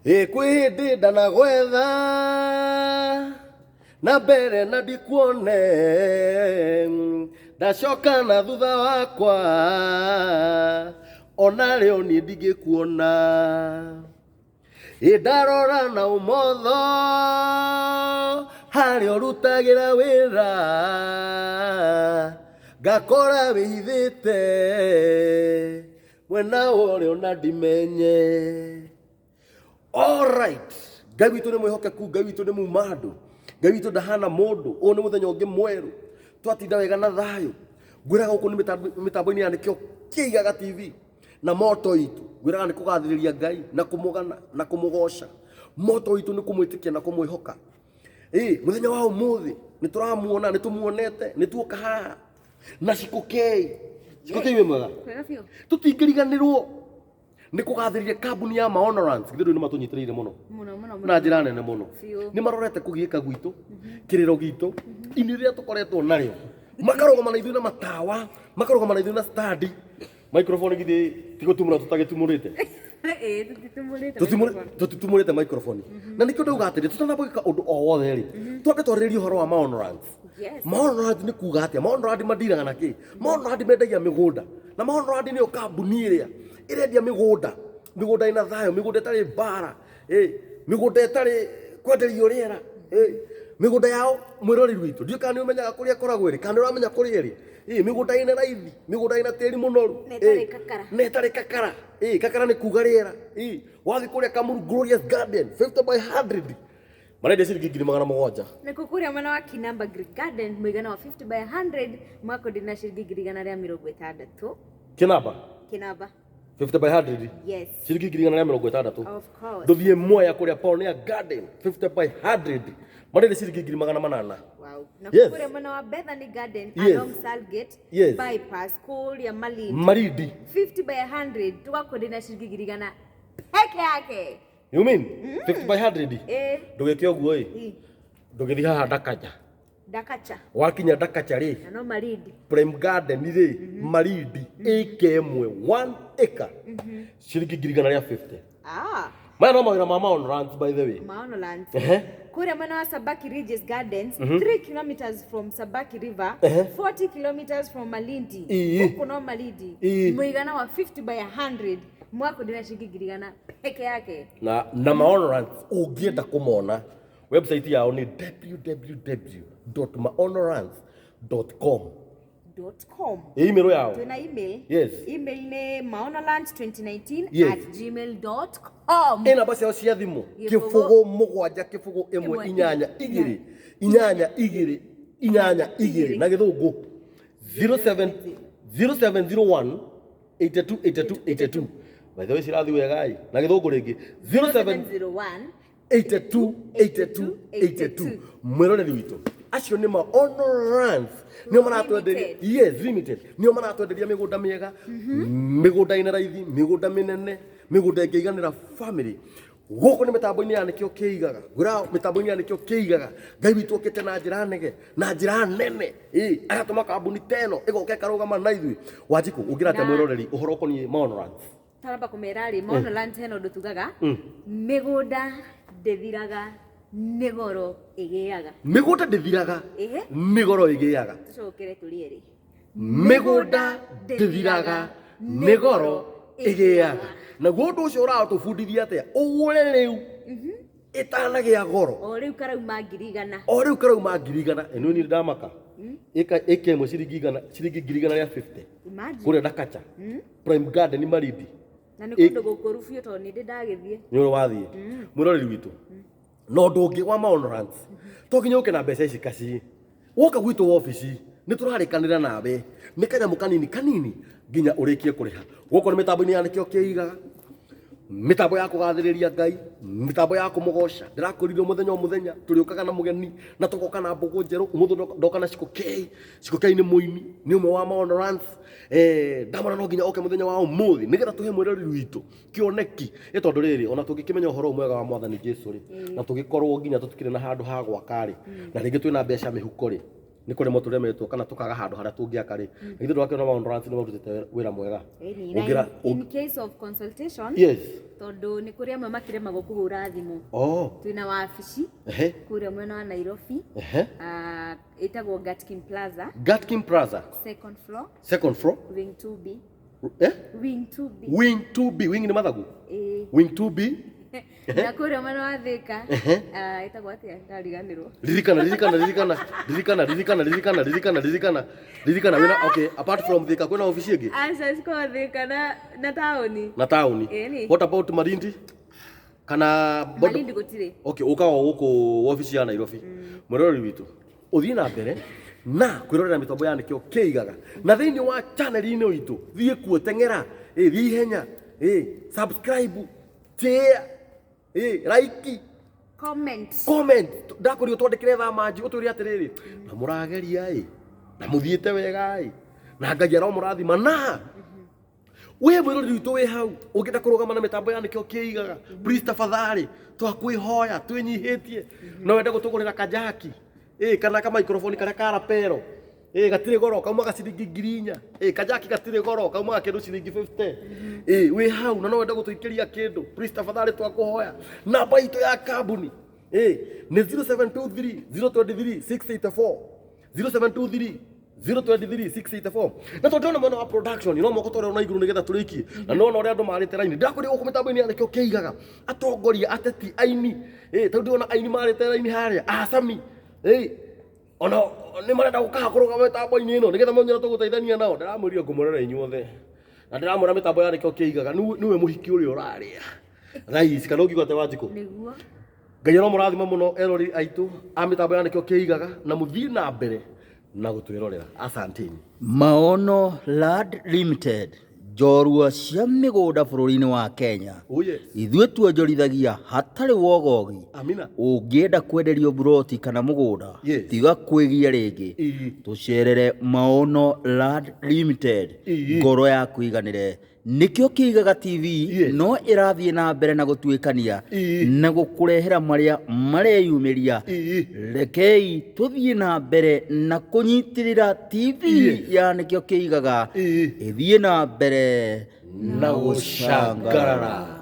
Kwihindi ndanagwetha na mbere na ndikuone ndacoka na thutha wakwa ona leo ni ndigikuona ndarora na umotho haria urutagira wira ngakora wihithite mwena uria ona ndimenye. Alright, Ngai witu ni mwihokeku, Ngai witu ni mumandu, Ngai witu ndahana mundu. Uyu ni muthenya ungi mweru twatinda wega na thayu. Ngwiraga guku ni mitambo-ini ya nikio Kiigaga TV na moto itu. Ngwiraga ni kugathiriria Ngai na kumugana na kumugoca. Moto itu ni kumwitikia na kumwihoka. Muthenya wa umuthi ni turamuona, ni tumuonete, ni tuoka haha na cikukei we mwega tutingiriganirwo ni kugathiriria kambuni ya Maono githiru ni matunyitiriire muno na njira nene muno. Ni marorete kugiika gwitu kiriro gitu ini ria tukoretwo nario, makarogoma na ithuĩ na matawa, makarogoma na ithuĩ na standi microphone githi tigotumura tutagitumurite tutitumurite microphone na nikio ndauga atiri tutanabogika undu o wothe ri twambe twarĩrĩrie uhoro wa Maono. Maono ni kuga atia? Maono madiraga na ki? Maono mendagia migunda na Maono ni kambuni iria irendia migunda ina thayo, migunda itari bara, migunda itari kwenderio riera, migunda yao mwirori rwitu ndio kana umenyaga kuria koragwo ri kana uramenya kuria ri migunda ina raithi, migunda ina tiri munoru ne tari kakara kakara ni kuga riera wathi kuria Kamuru Glorious Garden 50 by 100 marende ciringi 700 na kukuria mwana wa Kinamba Garden mwigana wa 50 by 100 mwako ndina ciringi 160 Kinamba 50 by 100 yes ciringi 160 of course nduthie moya kuria Pioneer Garden 50 by 100 marende ciringi 800. Wow. Na kukuria mwana wa Bethany Garden along Salgate bypass kuria Malindi 50 by 100 tukako ndina ciringi 100 peke yake. You mean 50 by 100? Ndugeke uguo ndugithi haha Dakacha wakinya Dakacha ri no Malindi Prime Garden ri Malindi eke imwe 1 acre ciringi 150. Maya no mawira ma Maono by the way. Maono kuria mwana wa Sabaki Regis Gardens 3 kilometers from Sabaki River 40 kilometers from Malindi huko no Malindi mwigana wa 50 by 100 mwako ndina ciringi 100 peke yake. Na Maono ungienda kumona website yao ni www.maonorants.com. Email yao. Tuna email. Yes. Email ni maonorants2019@gmail.com. Ena basi yao cia thimu kifugo mugwanja kifugo imwe inyanya igiri na githungu 0701 828282. By the way sirathi wegai na githungu ringi 0701 828282. Mwiroreri witu acio ni Maono nio maratwenderia limited nio maratwenderia migunda miega migunda ina raithi migunda minene migunda ingiganira family guku ni mitambo-ini ya nikio Kiigaga ngura mitambo-ini ya nikio Kiigaga Ngai witu okite na njira nege na njira nene agatuma kambuni teno igoke karugama na ithui Wanjiku ungirate mwiroreri uhoro koni Maono taraba kumerari Maono heno ndutugaga migunda ndithiraga nigoro igiaga migunda ndithiraga nigoro igiaga tucokere turieri migunda ndithiraga nigoro igiaga na gundu ucio uratubundithia atia ugure riu itanagia goro o riu karauma 100 eno ni ndamaka eka imwe ciringi 150 kuria Dakacha Prime Garden Malindi na ni kundu gukurufio to ni ndagithie ni uri wathie mwiroreri witu no ndungi wa Maono to kinya uke na mbeca ici kaci woka gwitu office ni turarikanira nawe ni kanyamu kanini nginya urikie kuriha goko ni mitambo-ini ya nikio Kiigaga mitambo ya kugathiriria Ngai mitambo ya kumugoca ndirakuririo muthenya turiukaga na mugeni na tugoka na mbugu njeru umuthu ndoka na cikukei ni muini ni umwe wa Maono ndamana no nginya oke muthenya wa umuthi nigetha tuhe mwiroreri witu kioneki itondu riri ona tungikimenya uhoro mwega wa Mwathani Jesu ri na tugikorwo nginya tutikire na handu ha gwaka ri na ringi twina mbeca mihuko ri nä kå rä mo tå remetwo kana tå kaga handå harä a tå ngä aka rä ithuä ndå akä Maono nä marutä te wä ra mwega in case of consultation tondå nä kå rä amwe makiremagwo kå hå ra thimå twina wabici kå rä a mwena wa Nairobi ĩtagwo Gatkin Plaza second floor wing 2B wing 2B nä mathagu wing 2B na kå rä a mwena wa Thika ĩtagwo atä ndariganĩrwo ririkana wina okay apart from Thika kwina ofisi ĩngĩ aca Thika na taũni what about Malindi kana Malindi gũtirĩ okay ũkaga gũkũ ofisi ya Nairobi mwĩroreri witũ ũthiĩ na mbere na kwĩrorera mĩtambo ya nĩkĩo kĩigaga na thĩinĩ wa channel-inĩ witũ thiĩ kuo teng'era thiĩ ihenya subscribe share like comment ndakũrio twandĩkĩre thamanji ũtwĩre atĩrĩrĩ na mũrageria na mũthiĩte wega na Ngai aromũrathima na we mwĩroreri witũ wĩ hau ũngĩenda kũrũgama na mĩtambo ya nĩkĩo kĩigaga please tafadhali twakwĩhoya twĩnyihĩtie no wende gũtũgũrĩra kajaki kana ka microphone karĩa ka rapero gatirĩ goro kauma gaciringi 4,000 kajaki gatirĩ goro kauma kĩndũ ciringi 50 wĩ hau na no wende gũtũikĩria kĩndũ please tafadhali twakũhoya namba itũ ya kambuni nĩ 0723 023 684 0723 023 684 na tondũ mwena wa production no moko tore ona iguru nigetha turikie na no ũrĩa andũ marĩte raini ndakũrĩ gũkũ mĩtambo-inĩ ya nĩkĩo kĩigaga atongoria ateti aini tondũ ona aini marĩte raini harĩa acami ona nĩ marenda gũkaga kũrũgama mĩtambo-inĩ ĩno nĩgetha monyera tũgũteithania nao ndĩramwĩrire ngũmũrora inyuothe na ndĩramwĩra mĩtambo ya nĩkĩo kĩigaga nĩwe mũhiki ũrĩa ũrarĩa guys kana ũngiuga te Wanjikũ nĩguo Ngai aromũrathima mũno erori aitũ a mĩtambo ya nĩkĩo kĩigaga na mũthiĩ na mbere na gũtwĩrorera asanteni. Maono Land Limited njorua cia mĩgũnda bũrũri-inĩ wa Kenya ithuĩ tuonjorithagia hatarĩ wogogi ũngĩenda kwenderio buroti kana mũgũnda tiga kwĩgia rĩngĩ tũcerere Maono Land Limited ngoro ya kũiganĩre nĩkĩo kĩigaga TV no ĩrathiĩ na mbere na gũtuĩkania na gũkũrehera marĩa mareyumĩria rekei tũthiĩ na mbere na kũnyitĩrĩra TV ya nĩkĩo kĩigaga ĩthiĩ na mbere na gũcangarara.